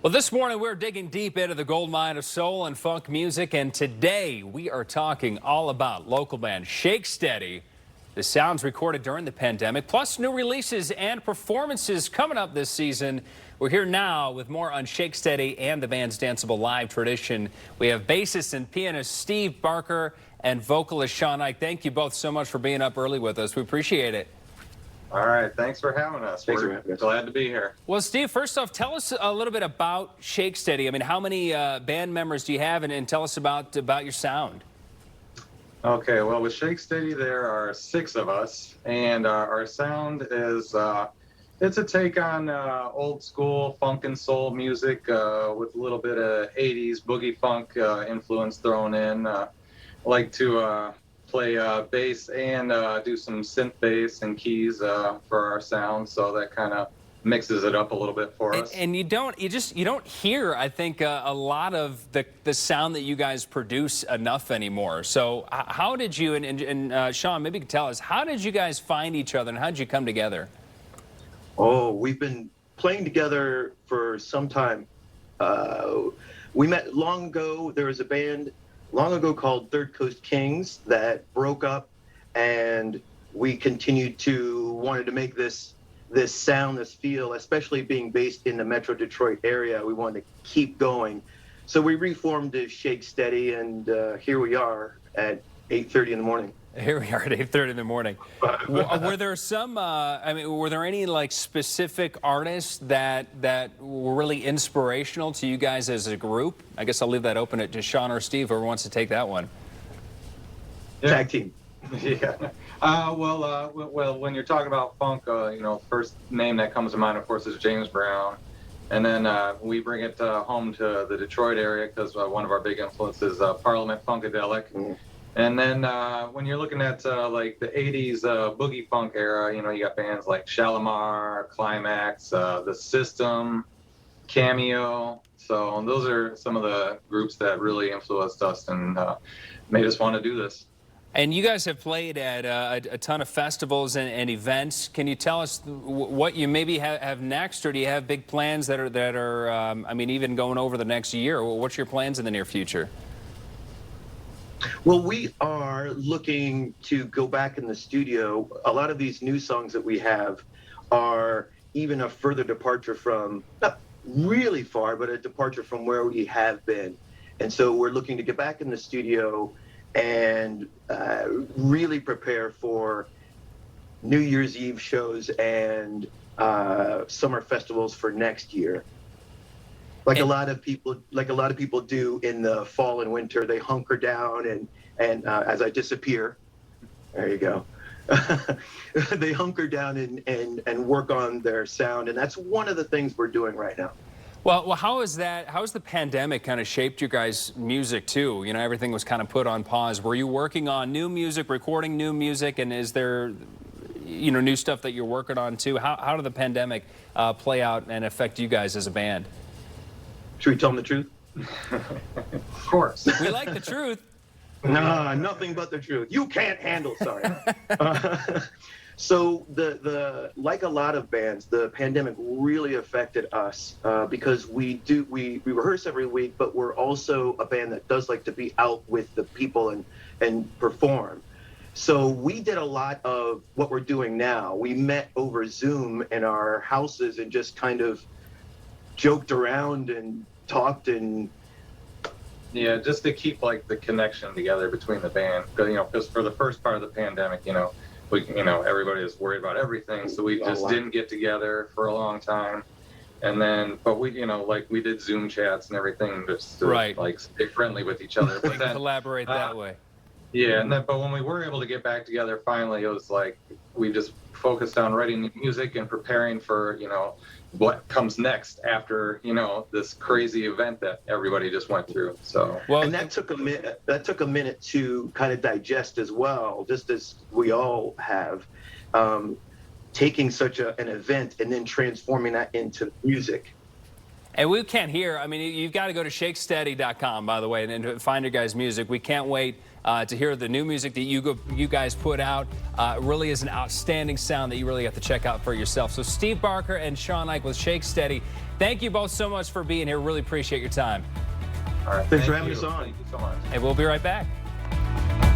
Well, this morning we're digging deep into the gold mine of soul and funk music, and today we are talking all about local band Shake Steady. The sounds recorded during the pandemic, plus new releases and performances coming up this season. We're here now with more on Shake Steady and the band's danceable live tradition. We have bassist and pianist Steve Barker and vocalist Sean Ike. Thank you both so much for being up early with us. We appreciate it. All right, thanks for having us. We're glad to be here. Well, Steve, first off, tell us a little bit about Shake Steady. I mean, how many band members do you have, and tell us about your sound. Okay, well, with Shake Steady, there are 6 of us, and our sound is it's a take on old school funk and soul music with a little bit of 80s boogie funk influence thrown in. Like to play bass and do some synth bass and keys for our sound, so that kind of mixes it up a little bit for us. And you don't hear, I think, a lot of the sound that you guys produce enough anymore. So how did you and Sean, maybe you could tell us, how did you guys find each other and how did you come together? Oh, we've been playing together for some time. We met long ago. There was a band long ago called Third Coast Kings that broke up, and we continued to wanted to make this sound, this feel, especially being based in the Metro Detroit area. We wanted to keep going, so we reformed as Shake Steady, and here we are at 8:30 in the morning. Here we are at 8:30 in the morning. Were there some, were there any like specific artists that were really inspirational to you guys as a group? I guess I'll leave that open to Sean or Steve, whoever wants to take that one. Yeah. Tag team. Yeah. Well, when you're talking about funk, first name that comes to mind, of course, is James Brown. And then we bring it home to the Detroit area because one of our big influences is Parliament Funkadelic. Mm. And then when you're looking at like the 80s boogie funk era, you got bands like Shalimar, Climax, The System, Cameo. So those are some of the groups that really influenced us and made us want to do this. And you guys have played at a ton of festivals and events. Can you tell us what you maybe have next, or do you have big plans that are even going over the next year? What's your plans in the near future? Well, we are looking to go back in the studio. A lot of these new songs that we have are even a further departure from, not really far, but a departure from where we have been. And so we're looking to get back in the studio and really prepare for New Year's Eve shows and summer festivals for next year. Like a lot of people do in the fall and winter, they hunker down and as I disappear, there you go. They hunker down and work on their sound, and that's one of the things we're doing right now. Well, how has the pandemic kind of shaped you guys' music too? Everything was kind of put on pause. Were you working on new music, recording new music, and is there new stuff that you're working on too? How did the pandemic play out and affect you guys as a band? Should we tell them the truth? Of course. We like the truth. No, nothing but the truth. You can't handle, sorry. So like a lot of bands, the pandemic really affected us because we rehearse every week, but we're also a band that does like to be out with the people and perform. So we did a lot of what we're doing now. We met over Zoom in our houses and just kind of joked around and talked and just to keep like the connection together between the band, because for the first part of the pandemic, everybody was worried about everything, so we just didn't get together for a long time. And then but we we did Zoom chats and everything just to like stay friendly with each other, but then collaborate that way. Yeah, but when we were able to get back together finally, it was like we just focused on writing music and preparing for what comes next after this crazy event that everybody just went through. So and that took a minute to kind of digest as well, just as we all have, taking such an event and then transforming that into music. And we can't hear. I mean, you've got to go to shakesteady.com, by the way, and find your guys' music. We can't wait to hear the new music that you guys put out. Really is an outstanding sound that you really have to check out for yourself. So Steve Barker and Sean Ike with Shake Steady. Thank you both so much for being here. Really appreciate your time. All right. Thanks for having us on. Thank you so much. And we'll be right back.